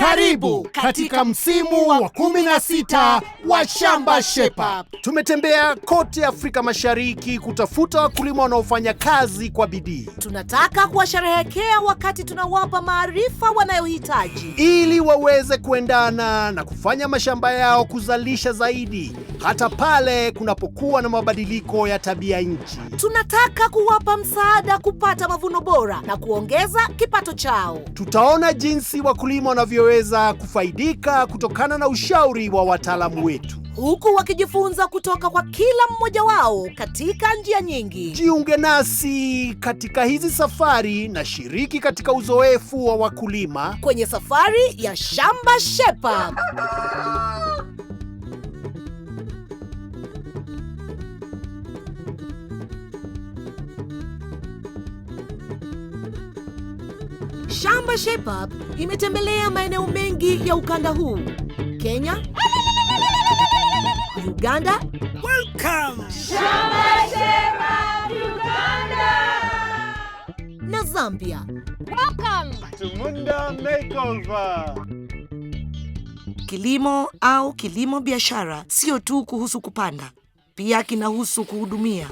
Karibu katika msimu wa 16 wa Shamba Shape Up. Tumetembea kote Afrika Mashariki kutafuta wakulima wanaofanya kazi kwa bidii. Tunataka kuwasherehekea wakati tunawapa maarifa wanayohitaji ili waweze kuendana na kufanya mashamba yao kuzalisha zaidi hata pale kunapokuwa na mabadiliko ya tabia nchi. Tunataka kuwapa msaada kupata mavuno bora na kuongeza kipato chao. Tutaona jinsi wakulima wanavyoweza kufaidika kutokana na ushauri wa wataalamu wetu, huku wakijifunza kutoka kwa kila mmoja wao katika njia nyingi. Jiunge nasi katika hizi safari na shiriki katika uzoefu wa wakulima kwenye safari ya Shamba Shape Up. Shamba Shape Up imetembelea maeneo mengi ya ukanda huu: Kenya, Uganda. Welcome Shamba Shape Up Uganda. Na Zambia. Welcome to Munda Makeover. Kilimo au kilimo biashara sio tu kuhusu kupanda, pia kinahusu kuhudumia.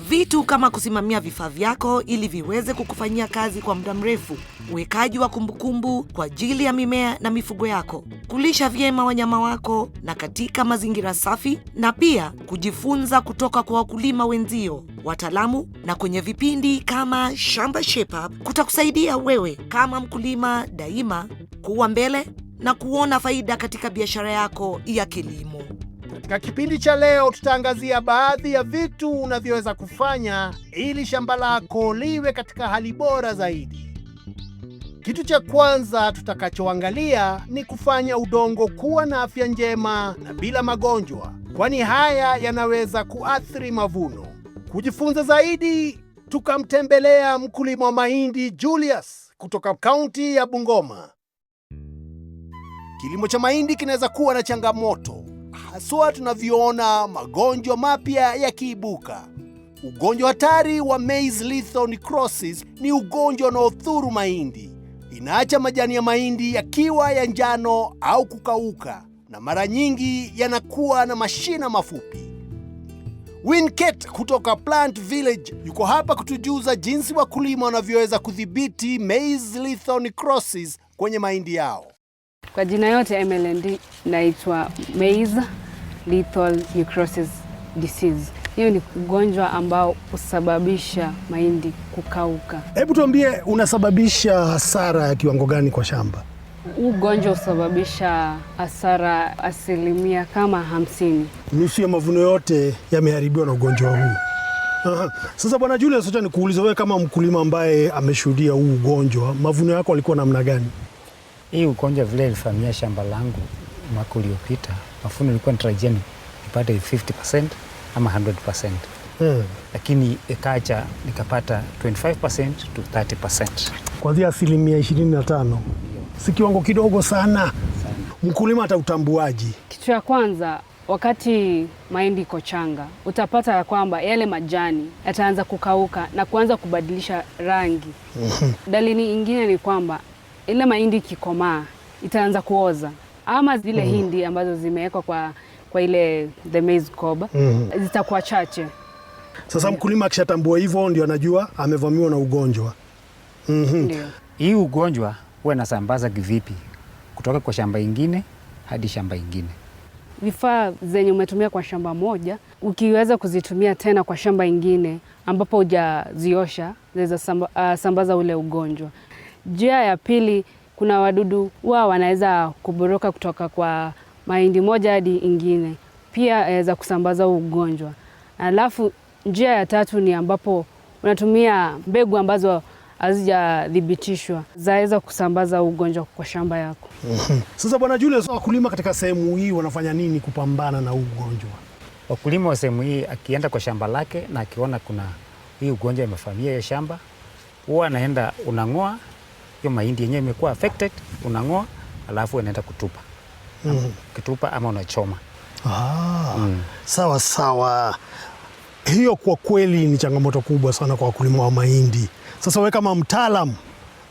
Vitu kama kusimamia vifaa vyako ili viweze kukufanyia kazi kwa muda mrefu, uwekaji wa kumbukumbu kwa ajili ya mimea na mifugo yako, kulisha vyema wanyama wako na katika mazingira safi, na pia kujifunza kutoka kwa wakulima wenzio, wataalamu, na kwenye vipindi kama Shamba Shape Up kutakusaidia wewe kama mkulima daima kuwa mbele na kuona faida katika biashara yako ya kilimo. Katika kipindi cha leo tutaangazia baadhi ya vitu unavyoweza kufanya ili shamba lako liwe katika hali bora zaidi. Kitu cha kwanza tutakachoangalia ni kufanya udongo kuwa na afya njema na bila magonjwa, kwani haya yanaweza kuathiri mavuno. Kujifunza zaidi, tukamtembelea mkulima wa mahindi Julius kutoka kaunti ya Bungoma. Kilimo cha mahindi kinaweza kuwa na changamoto, haswa tunavyoona magonjwa mapya yakiibuka. Ugonjwa hatari wa maize lethal necrosis ni ugonjwa unaodhuru mahindi. Inaacha majani ya mahindi yakiwa ya njano au kukauka, na mara nyingi yanakuwa na mashina mafupi. Winket kutoka Plant Village yuko hapa kutujuza jinsi wakulima wanavyoweza kudhibiti maize lethal necrosis kwenye mahindi yao. Kwa jina yote MLND naitwa maize lethal necrosis disease. Hiyo ni ugonjwa ambao husababisha mahindi kukauka. Hebu tuambie, unasababisha hasara ya kiwango gani kwa shamba? Ugonjwa husababisha hasara 50%. Nusu ya mavuno yote yameharibiwa na ugonjwa huu. Sasa Bwana Julius, acha nikuulize wewe kama mkulima ambaye ameshuhudia huu ugonjwa, mavuno yako yalikuwa namna gani? Hii ugonjwa vile ilifamia shamba langu mwaka uliopita, mavuno nilikuwa natarajia nipate 50% ama 100%. Lakini ikaja nikapata 25% to 30%. Kuanzia 25%. Si kiwango kidogo sana. Mkulima atautambuaje? Kitu ya kwanza, wakati mahindi iko changa, utapata ya kwamba yale majani yataanza kukauka na kuanza kubadilisha rangi. Dalili nyingine ni kwamba ile mahindi kikomaa itaanza kuoza, ama zile hindi ambazo zimewekwa kwa ile the maize cob zitakuwa chache. Sasa mkulima akishatambua hivyo ndio anajua amevamiwa na ugonjwa. Ndio. Hii ugonjwa huwa inasambaza kivipi kutoka kwa shamba ingine hadi shamba ingine? Vifaa zenye umetumia kwa shamba moja, ukiweza kuzitumia tena kwa shamba ingine ambapo hujaziosha, zinaweza sambaza ule ugonjwa. Njia ya pili, kuna wadudu wao wanaweza kuburuka kutoka kwa mahindi moja hadi ingine, pia yaweza kusambaza ugonjwa. Alafu njia ya tatu ni ambapo unatumia mbegu ambazo hazijathibitishwa, zaweza kusambaza ugonjwa kwa shamba yako. Sasa Bwana Julius, wakulima katika sehemu hii wanafanya nini kupambana na ugonjwa? Wakulima wa sehemu hii akienda kwa shamba lake na akiona kuna hii ugonjwa imefamia ya shamba, huwa anaenda unang'oa hiyo mahindi yenyewe imekuwa affected, unang'oa alafu unaenda kutupa. Kitupa ama unachoma. Sawa sawa. Hiyo kwa kweli ni changamoto kubwa sana kwa wakulima wa mahindi. Sasa wewe kama mtaalamu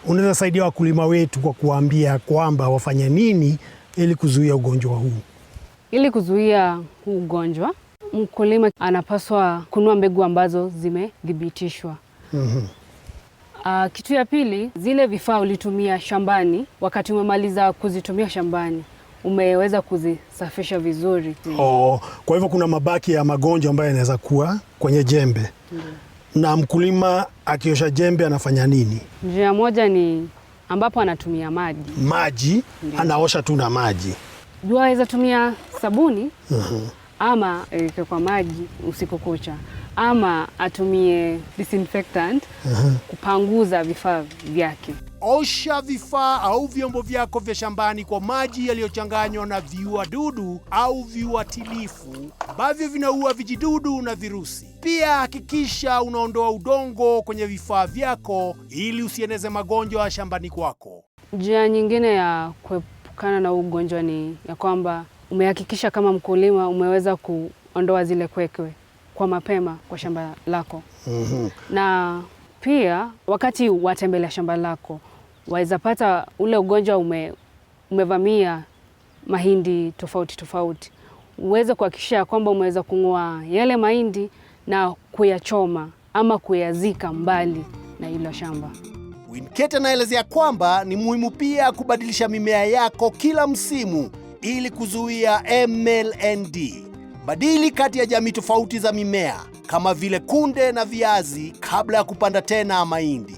unaweza saidia wakulima wetu kwa kuambia kwamba wafanye nini ili kuzuia ugonjwa huu? Ili kuzuia huu ugonjwa, mkulima anapaswa kununua mbegu ambazo zimethibitishwa. Kitu ya pili, zile vifaa ulitumia shambani, wakati umemaliza kuzitumia shambani, umeweza kuzisafisha vizuri. Kwa hivyo kuna mabaki ya magonjwa ambayo yanaweza kuwa kwenye jembe. Na mkulima akiosha jembe anafanya nini? Njia moja ni ambapo anatumia maji. Maji? Anaosha tu na maji. Jua aweza tumia sabuni ama kwa maji usiku kucha, ama atumie disinfectant kupanguza vifaa vyake. Osha vifaa au vyombo vyako vya shambani kwa maji yaliyochanganywa na viuadudu au viuatilifu ambavyo vinaua vijidudu na virusi. Pia hakikisha unaondoa udongo kwenye vifaa vyako ili usieneze magonjwa shambani kwako. Njia nyingine ya kuepukana na ugonjwa ni ya kwamba umehakikisha kama mkulima umeweza kuondoa zile kwekwe kwa mapema kwa shamba lako. Na pia wakati watembelea shamba lako, waweza pata ule ugonjwa umevamia mahindi tofauti tofauti. Uweze kuhakikisha kwamba umeweza kung'oa yale mahindi na kuyachoma ama kuyazika mbali na hilo shamba. Winkete anaelezea kwamba ni muhimu pia kubadilisha mimea yako kila msimu ili kuzuia MLND. Badili kati ya jamii tofauti za mimea kama vile kunde na viazi kabla ya kupanda tena mahindi.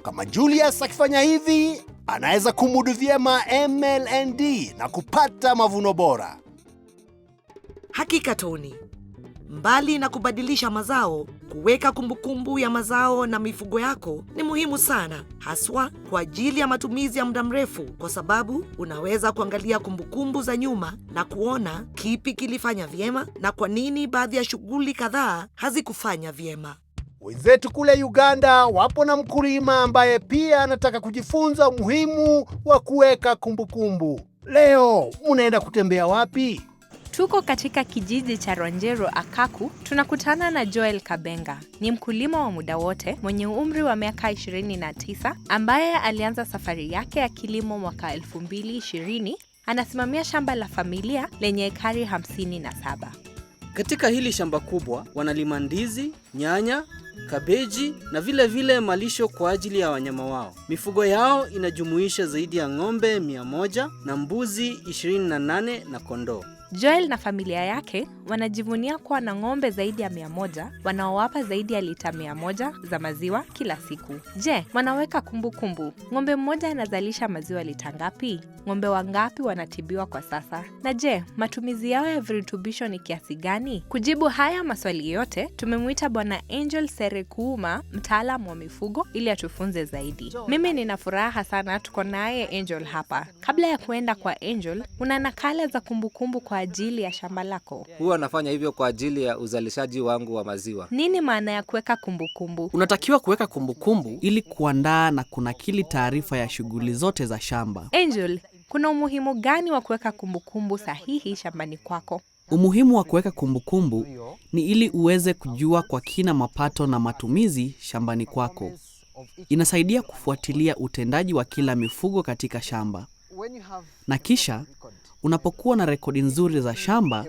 Kama Julius akifanya hivi, anaweza kumudu vyema MLND na kupata mavuno bora. Hakika Tony, mbali na kubadilisha mazao, kuweka kumbukumbu ya mazao na mifugo yako ni muhimu sana, haswa kwa ajili ya matumizi ya muda mrefu, kwa sababu unaweza kuangalia kumbukumbu za nyuma na kuona kipi kilifanya vyema na kwa nini baadhi ya shughuli kadhaa hazikufanya vyema. Wenzetu kule Uganda wapo na mkulima ambaye pia anataka kujifunza umuhimu wa kuweka kumbukumbu. Leo unaenda kutembea wapi? Tuko katika kijiji cha Ronjero Akaku. Tunakutana na Joel Kabenga. Ni mkulima wa muda wote mwenye umri wa miaka 29 ambaye alianza safari yake ya kilimo mwaka 2020. Anasimamia shamba la familia lenye ekari 57. Katika hili shamba kubwa wanalima ndizi, nyanya, kabeji na vile malisho kwa ajili ya wanyama wao. Mifugo yao inajumuisha zaidi ya ng'ombe 100 na mbuzi 28 na kondoo. Joel na familia yake wanajivunia kuwa na ng'ombe zaidi ya 100 wanaowapa zaidi ya lita 100 za maziwa kila siku. Je, wanaweka kumbukumbu? Ng'ombe mmoja anazalisha maziwa lita ngapi? Ng'ombe wangapi wanatibiwa kwa sasa? Na je, matumizi yao ya virutubisho ni kiasi gani? Kujibu haya maswali yote, tumemwita Bwana Angel Serekuuma, mtaalamu wa mifugo, ili atufunze zaidi. Mimi nina furaha sana tuko naye Angel hapa. Kabla ya kuenda kwa Angel, una nakala za kumbukumbu kwa ajili ya shamba lako? Huwa nafanya hivyo kwa ajili ya uzalishaji wangu wa maziwa. Nini maana ya kuweka kumbukumbu? Unatakiwa kuweka kumbukumbu ili kuandaa na kunakili taarifa ya shughuli zote za shamba. Angel, kuna umuhimu gani wa kuweka kumbukumbu sahihi shambani kwako? Umuhimu wa kuweka kumbukumbu ni ili uweze kujua kwa kina mapato na matumizi shambani kwako. Inasaidia kufuatilia utendaji wa kila mifugo katika shamba. Na kisha, unapokuwa na rekodi nzuri za shamba,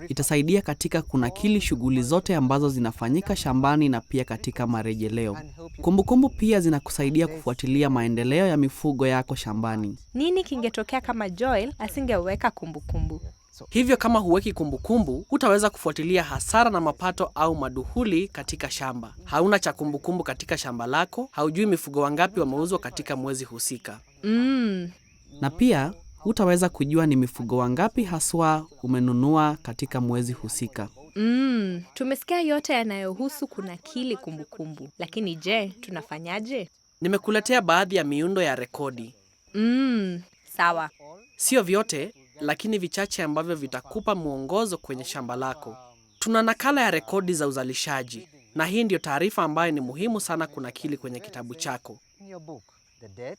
itasaidia katika kunakili shughuli zote ambazo zinafanyika shambani na pia katika marejeleo. Kumbukumbu pia zinakusaidia kufuatilia maendeleo ya mifugo yako shambani. Nini kingetokea kama Joel asingeweka kumbukumbu? Hivyo kama huweki kumbukumbu, hutaweza kufuatilia hasara na mapato au maduhuli katika shamba. Hauna cha kumbukumbu katika shamba lako, haujui mifugo wangapi wameuzwa katika mwezi husika. Na pia hutaweza kujua ni mifugo wangapi haswa umenunua katika mwezi husika. Tumesikia yote yanayohusu kunakili kumbukumbu. Lakini je, tunafanyaje? Nimekuletea baadhi ya miundo ya rekodi. Sawa. Sio vyote, lakini vichache ambavyo vitakupa mwongozo kwenye shamba lako. Tuna nakala ya rekodi za uzalishaji, na hii ndio taarifa ambayo ni muhimu sana kunakili kwenye kitabu chako.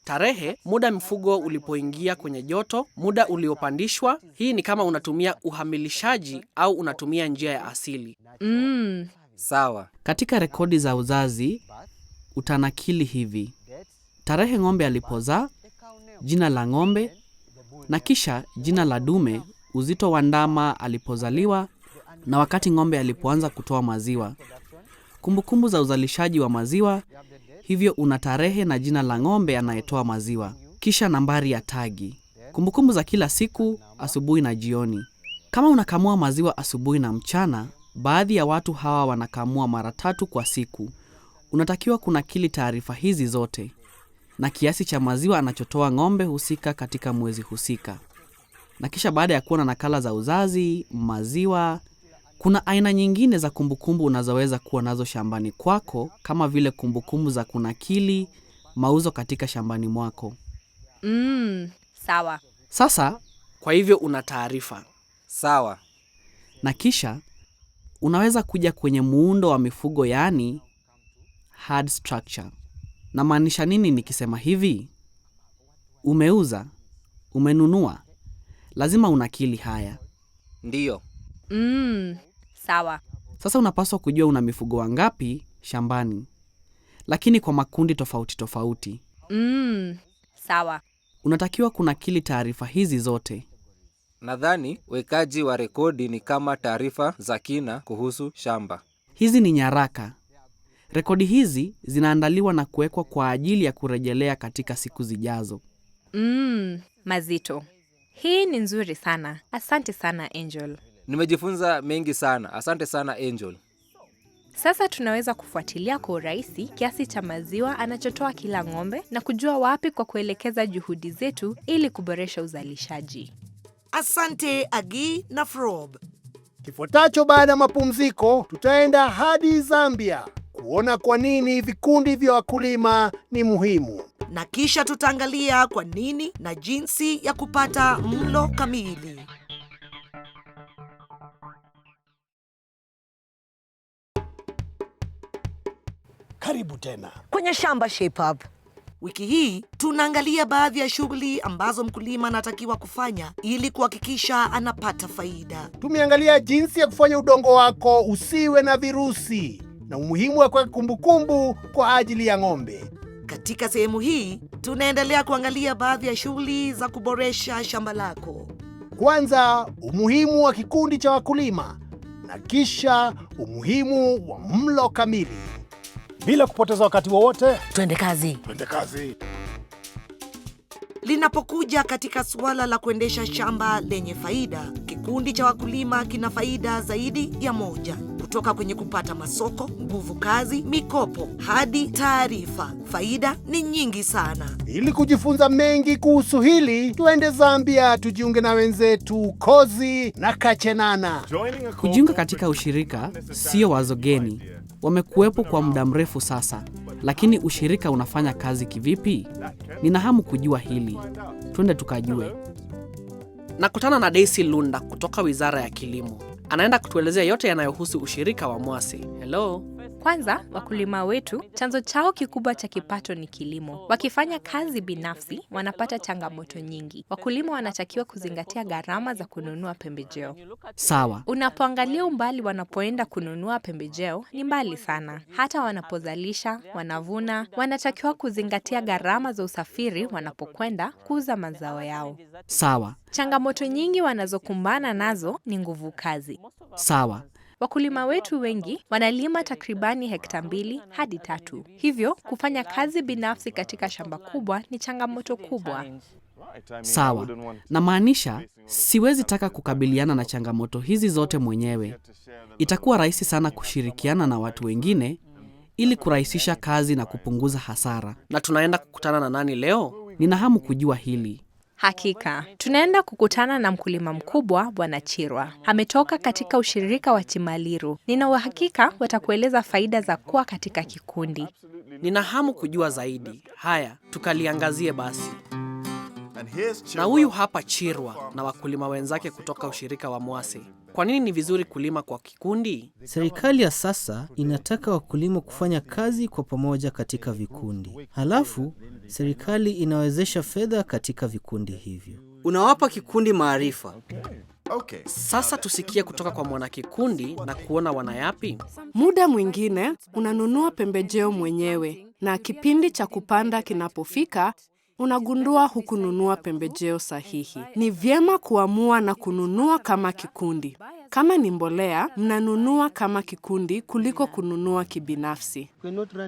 Tarehe, muda mfugo ulipoingia kwenye joto, muda uliopandishwa. Hii ni kama unatumia uhamilishaji au unatumia njia ya asili. Sawa. Katika rekodi za uzazi, utanakili hivi: tarehe ng'ombe alipozaa, jina la ng'ombe, na kisha jina la dume, uzito wa ndama alipozaliwa, na wakati ng'ombe alipoanza kutoa maziwa. Kumbukumbu za uzalishaji wa maziwa, hivyo una tarehe na jina la ng'ombe anayetoa maziwa. Kisha nambari ya tagi. Kumbukumbu za kila siku, asubuhi na jioni. Kama unakamua maziwa asubuhi na mchana, baadhi ya watu hawa wanakamua mara 3 kwa siku. Unatakiwa kunakili taarifa hizi zote na kiasi cha maziwa anachotoa ng'ombe husika katika mwezi husika. Na kisha baada ya kuwa na nakala za uzazi, maziwa, kuna aina nyingine za kumbukumbu unazoweza kuwa nazo shambani kwako, kama vile kumbukumbu za kunakili mauzo katika shambani mwako. Sawa. Sasa, kwa hivyo una taarifa. Sawa. Na kisha unaweza kuja kwenye muundo wa mifugo, yaani herd structure. Na maanisha nini nikisema hivi? Umeuza, umenunua, lazima unakili haya. Ndiyo. Sawa. Sasa unapaswa kujua una mifugo wangapi shambani, lakini kwa makundi tofauti tofauti. Sawa. Unatakiwa kunakili taarifa hizi zote. Nadhani wekaji wa rekodi ni kama taarifa za kina kuhusu shamba. Hizi ni nyaraka. Rekodi hizi zinaandaliwa na kuwekwa kwa ajili ya kurejelea katika siku zijazo. Mazito. Hii ni nzuri sana. Asante sana, Angel. Nimejifunza mengi sana. Asante sana, Angel. Sasa tunaweza kufuatilia kwa urahisi kiasi cha maziwa anachotoa kila ng'ombe na kujua wapi kwa kuelekeza juhudi zetu ili kuboresha uzalishaji. Asante Agi na Frob. Kifuatacho baada ya mapumziko, tutaenda hadi Zambia kuona kwa nini vikundi vya wakulima ni muhimu. Na kisha tutaangalia kwa nini na jinsi ya kupata mlo kamili. Karibu tena Kwenye shamba Shape Up. Wiki hii tunaangalia baadhi ya shughuli ambazo mkulima anatakiwa kufanya ili kuhakikisha anapata faida. tumeangalia jinsi ya kufanya udongo wako usiwe na virusi na umuhimu wa kuweka kumbukumbu kwa ajili ya ng'ombe. Katika sehemu hii tunaendelea kuangalia baadhi ya shughuli za kuboresha shamba lako. Kwanza, umuhimu wa kikundi cha wakulima na kisha umuhimu wa mlo kamili. Bila kupoteza wakati wowote, Twende kazi. twende kazi. Linapokuja katika suala la kuendesha shamba lenye faida, kikundi cha wakulima kina faida zaidi ya moja. Kutoka kwenye kupata masoko, nguvu kazi, mikopo, hadi taarifa. Faida ni nyingi sana. Ili kujifunza mengi kuhusu hili, tuende Zambia tujiunge na wenzetu Kozi na Kachenana. Kujiunga katika ushirika sio wazo geni. Wamekuwepo kwa muda mrefu sasa. Lakini ushirika unafanya kazi kivipi? Nina hamu kujua hili. Twende tukajue. Nakutana na Daisy Lunda kutoka Wizara ya Kilimo. Anaenda kutuelezea yote yanayohusu ushirika wa Mwase. Hello. Kwanza, wakulima wetu, chanzo chao kikubwa cha kipato ni kilimo. Wakifanya kazi binafsi, wanapata changamoto nyingi. Wakulima wanatakiwa kuzingatia gharama za kununua pembejeo. Sawa. Unapoangalia umbali wanapoenda kununua pembejeo, ni mbali sana. Hata wanapozalisha, wanavuna, wanatakiwa kuzingatia gharama za usafiri wanapokwenda kuuza mazao yao. Sawa. Changamoto nyingi wanazokumbana nazo ni nguvu kazi. Sawa. Wakulima wetu wengi wanalima takribani hekta 2 hadi 3. Hivyo, kufanya kazi binafsi katika shamba kubwa ni changamoto kubwa. Sawa. Na maanisha, siwezi taka kukabiliana na changamoto hizi zote mwenyewe. Itakuwa rahisi sana kushirikiana na watu wengine ili kurahisisha kazi na kupunguza hasara. Na tunaenda kukutana na nani leo? Nina hamu kujua hili. Hakika, tunaenda kukutana na mkulima mkubwa Bwana Chirwa. Ametoka katika ushirika wa Chimaliru. Nina uhakika watakueleza faida za kuwa katika kikundi. Nina hamu kujua zaidi. Haya, tukaliangazie basi. Na huyu hapa Chirwa na wakulima wenzake kutoka ushirika wa Mwase. Kwa nini ni vizuri kulima kwa kikundi? Serikali ya sasa inataka wakulima kufanya kazi kwa pamoja katika vikundi. Halafu, serikali inawezesha fedha katika vikundi hivyo. Unawapa kikundi maarifa. Sasa tusikie kutoka kwa mwanakikundi na kuona wanayapi. Muda mwingine unanunua pembejeo mwenyewe. na kipindi cha kupanda kinapofika, unagundua hukununua pembejeo sahihi. Ni vyema kuamua na kununua kama kikundi. Kama ni mbolea, mnanunua kama kikundi kuliko kununua kibinafsi.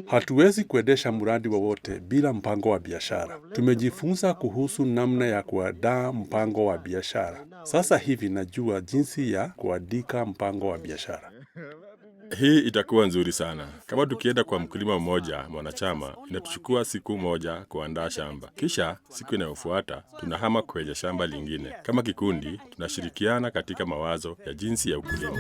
Hatuwezi kuendesha mradi wowote bila mpango wa biashara. Tumejifunza kuhusu namna ya kuandaa mpango wa biashara. Sasa hivi najua jinsi ya kuandika mpango wa biashara. Hii itakuwa nzuri sana. Kama tukienda kwa mkulima mmoja mwanachama, inatuchukua siku moja kuandaa shamba. Kisha siku inayofuata tunahama kwenye shamba lingine. Kama kikundi, tunashirikiana katika mawazo ya jinsi ya ukulima.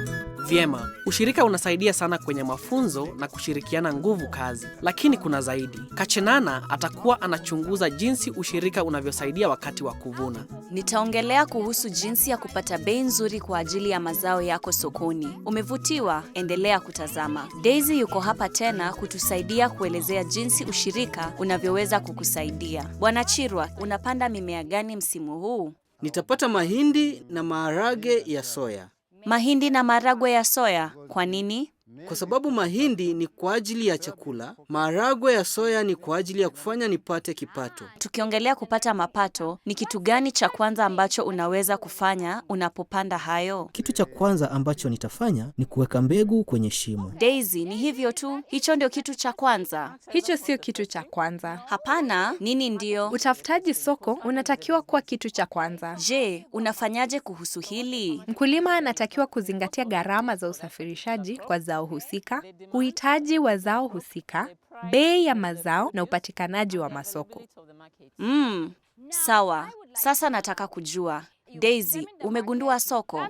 Vyema, ushirika unasaidia sana kwenye mafunzo na kushirikiana nguvu kazi. Lakini kuna zaidi. Kachenana atakuwa anachunguza jinsi ushirika unavyosaidia wakati wa kuvuna. Nitaongelea kuhusu jinsi ya kupata bei nzuri kwa ajili ya mazao yako sokoni. Umevutiwa? Endelea kutazama. Daisy yuko hapa tena kutusaidia kuelezea jinsi ushirika unavyoweza kukusaidia. Bwana Chirwa, unapanda mimea gani msimu huu? Nitapata mahindi na maharage ya soya. Mahindi na maharagwe ya soya. Kwa nini? Kwa sababu mahindi ni kwa ajili ya chakula, maharagwe ya soya ni kwa ajili ya kufanya nipate kipato. Tukiongelea kupata mapato, ni kitu gani cha kwanza ambacho unaweza kufanya unapopanda hayo? Kitu cha kwanza ambacho nitafanya ni kuweka mbegu kwenye shimo. Daisy, ni hivyo tu? Hicho ndio kitu cha kwanza? Hicho sio kitu cha kwanza. Hapana, nini ndio? Utafutaji soko unatakiwa kuwa kitu cha kwanza. Je, unafanyaje kuhusu hili? Mkulima anatakiwa kuzingatia gharama za usafirishaji kwa zao husika, uhitaji wa zao husika, bei ya mazao na upatikanaji wa masoko. Sawa. Sasa nataka kujua. Daisy, umegundua soko.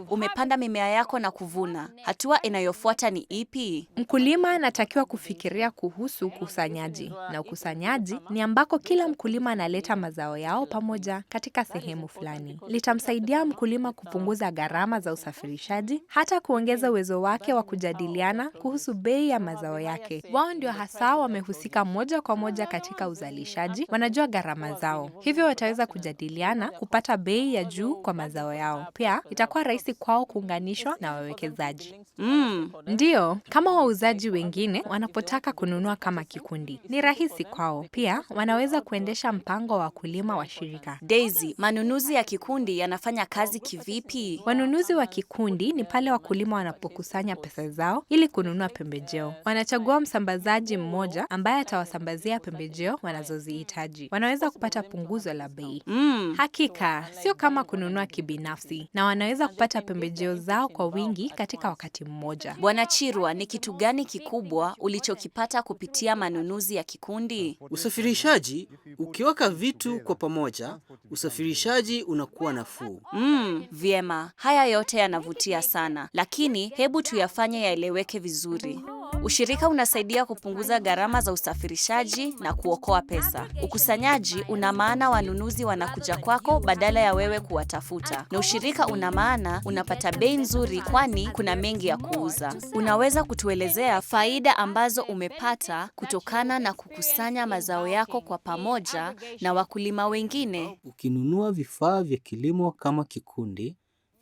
Umepanda mimea yako na kuvuna. Hatua inayofuata ni ipi? Mkulima anatakiwa kufikiria kuhusu ukusanyaji. Na ukusanyaji ni ambako kila mkulima analeta mazao yao pamoja katika sehemu fulani. Litamsaidia mkulima kupunguza gharama za usafirishaji, hata kuongeza uwezo wake wa kujadiliana kuhusu bei ya mazao yake. Wao ndio hasa wamehusika moja kwa moja katika uzalishaji, wanajua gharama zao. Hivyo wataweza kujadiliana kupata bei ya juu kwa mazao yao. Pia itakuwa rahisi kwao kuunganishwa na wawekezaji. Ndio, kama wauzaji wengine wanapotaka kununua kama kikundi, ni rahisi kwao. Pia wanaweza kuendesha mpango wa wakulima wa shirika. Daisy, manunuzi ya kikundi yanafanya kazi kivipi? Wanunuzi wa kikundi ni pale wakulima wanapokusanya pesa zao ili kununua pembejeo. Wanachagua msambazaji mmoja ambaye atawasambazia pembejeo wanazozihitaji. Wanaweza kupata punguzo la bei. Hakika, sio kama kununua kibinafsi, na wanaweza kupata pembejeo zao kwa wingi katika wakati mmoja. Bwana Chirwa, ni kitu gani kikubwa ulichokipata kupitia manunuzi ya kikundi? Usafirishaji, ukiweka vitu kwa pamoja, usafirishaji unakuwa nafuu. Vyema. Haya yote yanavutia sana, lakini hebu tuyafanye yaeleweke vizuri. Ushirika unasaidia kupunguza gharama za usafirishaji na kuokoa pesa. Ukusanyaji una maana wanunuzi wanakuja kwako badala ya wewe kuwatafuta. Na ushirika una maana unapata bei nzuri kwani kuna mengi ya kuuza. Unaweza kutuelezea faida ambazo umepata kutokana na kukusanya mazao yako kwa pamoja na wakulima wengine? Ukinunua vifaa vya kilimo kama kikundi,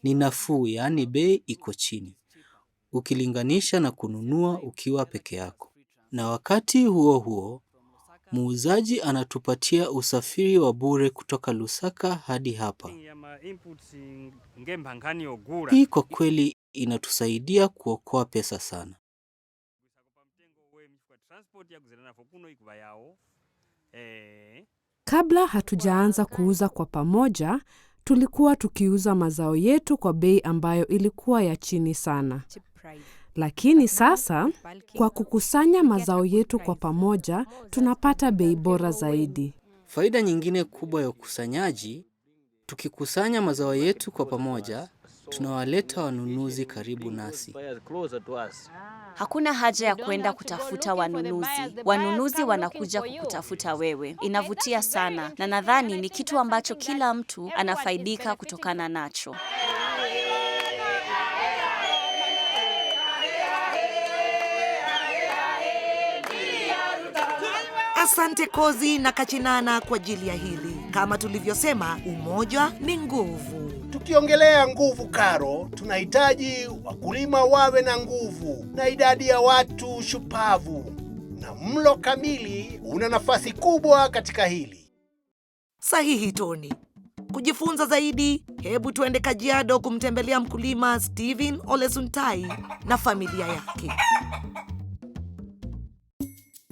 ni nafuu, yaani bei iko chini ukilinganisha na kununua ukiwa peke yako. Na wakati huo huo, muuzaji anatupatia usafiri wa bure kutoka Lusaka hadi hapa. Hii kwa kweli inatusaidia kuokoa pesa sana. Kabla hatujaanza kuuza kwa pamoja, tulikuwa tukiuza mazao yetu kwa bei ambayo ilikuwa ya chini sana. Lakini sasa, kwa kukusanya mazao yetu kwa pamoja, tunapata bei bora zaidi. Faida nyingine kubwa ya ukusanyaji, tukikusanya mazao yetu kwa pamoja, tunawaleta wanunuzi karibu nasi. Hakuna haja ya kwenda kutafuta wanunuzi. Wanunuzi wanakuja kukutafuta wewe. Inavutia sana na nadhani ni kitu ambacho kila mtu anafaidika kutokana nacho. Asante Kozi na Kachinana kwa ajili ya hili. Kama tulivyosema, umoja ni nguvu. Tukiongelea nguvu, Karo, tunahitaji wakulima wawe na nguvu na idadi ya watu shupavu. Na Mlo Kamili una nafasi kubwa katika hili. Sahihi, Tony. Kujifunza zaidi, hebu tuende Kajiado kumtembelea mkulima Stephen Ole Suntai na familia yake.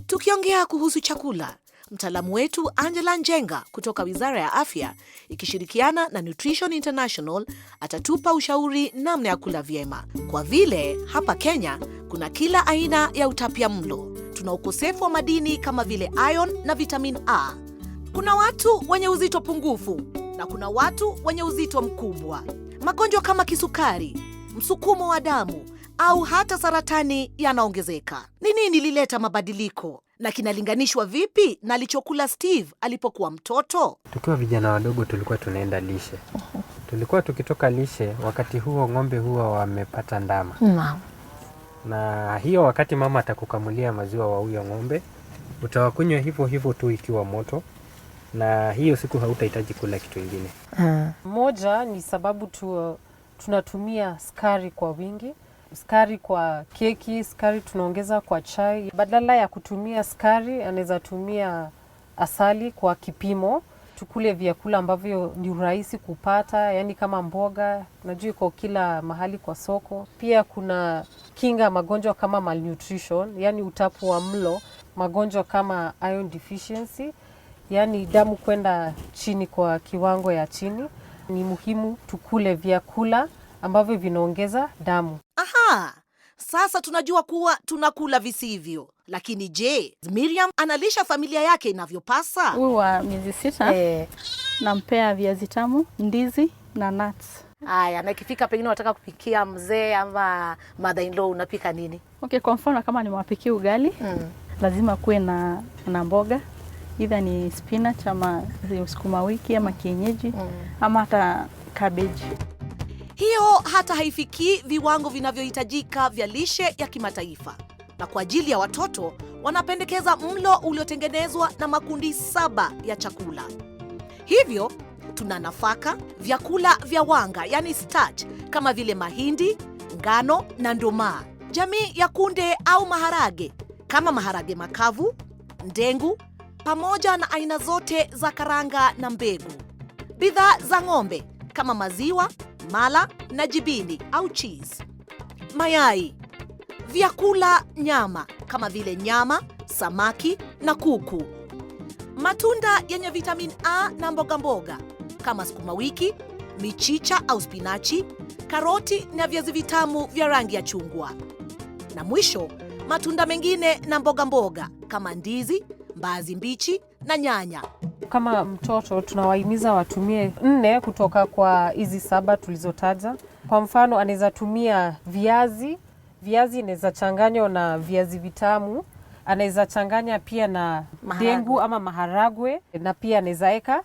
Tukiongea kuhusu chakula, mtaalamu wetu Angela Njenga kutoka Wizara ya Afya ikishirikiana na Nutrition International atatupa ushauri namna ya kula vyema. Kwa vile hapa Kenya kuna kila aina ya utapiamlo. Tuna ukosefu wa madini kama vile iron na vitamin A. Kuna watu wenye uzito pungufu na kuna watu wenye uzito mkubwa. Magonjwa kama kisukari, msukumo wa damu au hata saratani yanaongezeka. Ni nini lileta mabadiliko na kinalinganishwa vipi na alichokula Steve alipokuwa mtoto? Tukiwa vijana wadogo tulikuwa tunaenda lishe. Tulikuwa tukitoka lishe, wakati huo ng'ombe huwa wamepata ndama. Na hiyo wakati mama atakukamulia maziwa wa huyo ng'ombe, utawakunywa hivyo hivyo tu ikiwa moto. Na hiyo siku hautahitaji kula kitu kingine. Moja ni sababu tunatumia sukari kwa wingi. Sukari kwa keki, sukari tunaongeza kwa chai. Badala ya kutumia sukari, anaweza tumia asali kwa kipimo. Tukule vyakula ambavyo ni rahisi kupata, yani kama mboga, najua iko kila mahali kwa soko. Pia kuna kinga magonjwa kama malnutrition, yani utapu wa mlo, magonjwa kama iron deficiency, yani damu kwenda chini kwa kiwango ya chini. Ni muhimu tukule vyakula ambavyo vinaongeza damu. Aha, sasa tunajua kuwa tunakula visivyo. Lakini je, Miriam analisha familia yake inavyopasa? Huyu wa miezi 6 nampea viazi tamu, ndizi na nuts. Haya, na ikifika pengine unataka kupikia mzee ama mother-in-law, unapika nini? Okay, kwa mfano kama nimewapikia ugali, lazima kuwe na mboga. Either ni spinach ama sukuma wiki ama kienyeji ama hata cabbage. Hiyo hata haifikii viwango vinavyohitajika vya lishe ya kimataifa. Na kwa ajili ya watoto, wanapendekeza mlo uliotengenezwa na makundi 7 ya chakula. Hivyo, tuna nafaka, vyakula vya wanga, yani starch, kama vile mahindi, ngano na ndomaa. Jamii ya kunde au maharage, kama maharage makavu, ndengu, pamoja na aina zote za karanga na mbegu. Bidhaa za ng'ombe, kama maziwa, mala na jibini au cheese. Mayai. Vyakula nyama, kama vile nyama, samaki na kuku. Matunda yenye vitamin A na mboga mboga, kama sukuma wiki, michicha au spinachi, karoti na viazi vitamu vya rangi ya chungwa. Na mwisho, matunda mengine na mboga mboga, kama ndizi, mbaazi mbichi na nyanya. Kama mtoto tunawahimiza watumie 4 kutoka kwa hizi 7 tulizotaja. Kwa mfano anaweza tumia viazi inaweza changanywa na viazi vitamu, anaweza changanya pia na dengu ama maharagwe, na pia anaweza eka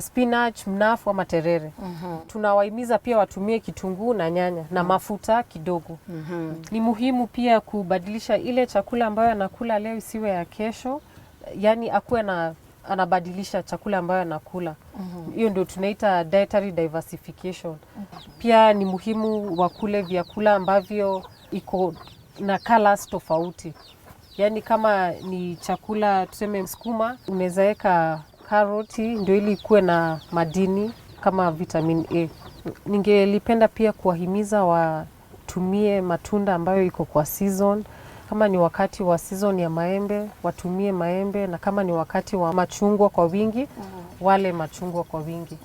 spinach, mnafu ama terere. Tunawahimiza pia watumie kitunguu na nyanya na mafuta kidogo. Ni muhimu pia kubadilisha ile chakula ambayo anakula leo isiwe ya kesho, yani akuwe anabadilisha chakula ambayo anakula. Hiyo ndio tunaita dietary diversification. Pia ni muhimu wakule vyakula ambavyo iko na colors tofauti. Yani kama ni chakula tuseme sukuma, unaweza weka karoti ndio ili kuwe na madini kama vitamin A. Ningelipenda pia kuwahimiza watumie matunda ambayo iko kwa season. Kama ni wakati wa season ya maembe, watumie maembe, na kama ni wakati wa machungwa kwa wingi, wale machungwa kwa wingi.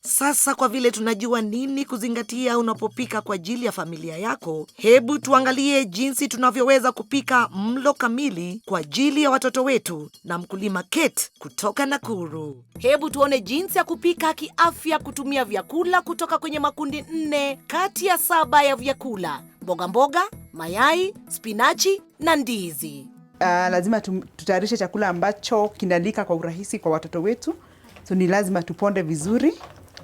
Sasa kwa vile tunajua nini kuzingatia unapopika kwa ajili ya familia yako, hebu tuangalie jinsi tunavyoweza kupika mlo kamili kwa ajili ya watoto wetu na mkulima Kate kutoka Nakuru. Hebu tuone jinsi ya kupika kiafya kutumia vyakula kutoka kwenye makundi 4 kati ya 7 ya vyakula: mboga mboga, mayai, spinachi na ndizi. Lazima tutayarishe chakula ambacho kinalika kwa urahisi kwa watoto wetu. So ni lazima tuponde vizuri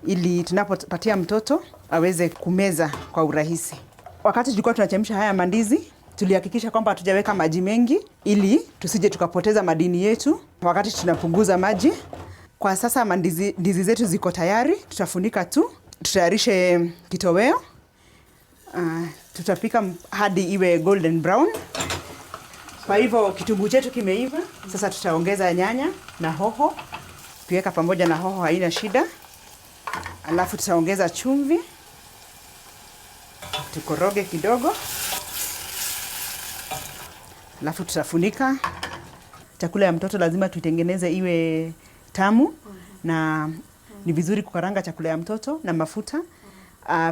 ili tunapopatia mtoto aweze kumeza kwa urahisi. Wakati tulikuwa tunachemsha haya mandizi, tulihakikisha kwamba hatujaweka maji mengi ili tusije tukapoteza madini yetu wakati tunapunguza maji. Kwa sasa ndizi zetu ziko tayari, tutafunika tu, tutayarishe kitoweo. Tutapika hadi iwe golden brown. Kwa hivyo kitunguu chetu kimeiva, sasa tutaongeza nyanya na hoho. Tukiweka pamoja na hoho haina shida. Alafu tutaongeza chumvi. Tukoroge kidogo. Alafu tutafunika. Chakula ya mtoto lazima tuitengeneze iwe tamu, na ni vizuri kukaranga chakula ya mtoto na mafuta.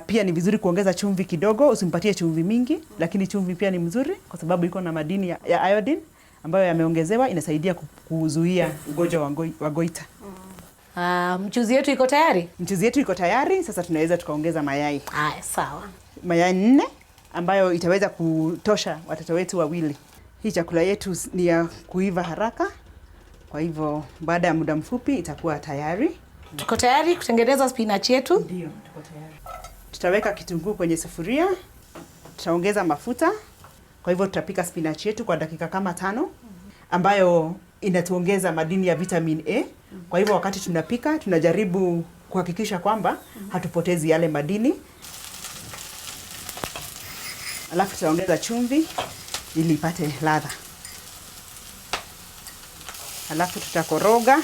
Pia ni vizuri kuongeza chumvi kidogo, usimpatie chumvi mingi, lakini chumvi pia ni mzuri kwa sababu iko na madini ya iodine ambayo yameongezewa, inasaidia kuzuia ugonjwa wa goita. Mchuzi yetu iko tayari? Mchuzi yetu iko tayari, sasa tunaweza tukaongeza mayai. Haya, sawa. Mayai 4 ambayo itaweza kutosha watoto wetu wawili. Hii chakula yetu ni ya kuiva haraka, kwa hivyo baada ya muda mfupi itakuwa tayari. Tuko tayari kutengeneza spinach yetu? Ndio, tuko tayari. Tutaweka kitunguu kwenye sufuria, tutaongeza mafuta. Kwa hivyo tutapika spinach yetu kwa dakika kama 5, ambayo inatuongeza madini ya vitamin A. Kwa hivyo wakati tunapika, tunajaribu kuhakikisha kwamba hatupotezi yale madini. Alafu tutaongeza chumvi ili ipate ladha. Alafu tutakoroga.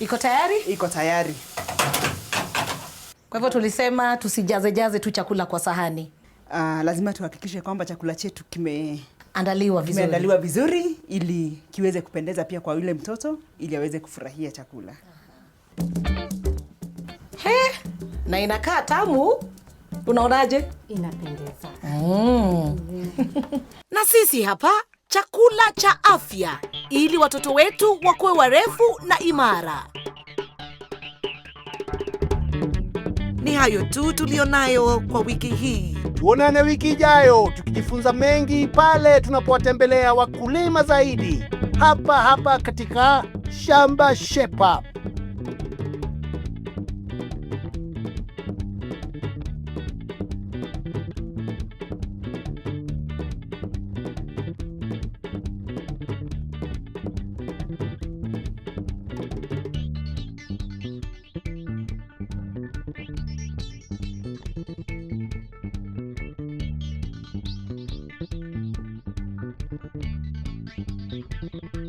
Iko tayari? Iko tayari. Kwa hivyo tulisema tusijaze tu chakula kwa sahani. Lazima tuhakikishe kwamba chakula chetu kimeandaliwa vizuri ili kiweze kupendeza pia kwa yule mtoto, ili aweze kufurahia chakula. Na inakaa tamu. Unaonaje? Inapendeza. Na sisi hapa chakula cha afya ili watoto wetu wakuwe warefu na imara. Ni hayo tu tulionayo kwa wiki hii. Tuonane wiki ijayo tukijifunza mengi pale tunapowatembelea wakulima zaidi hapa katika Shamba Shepa. Thank you.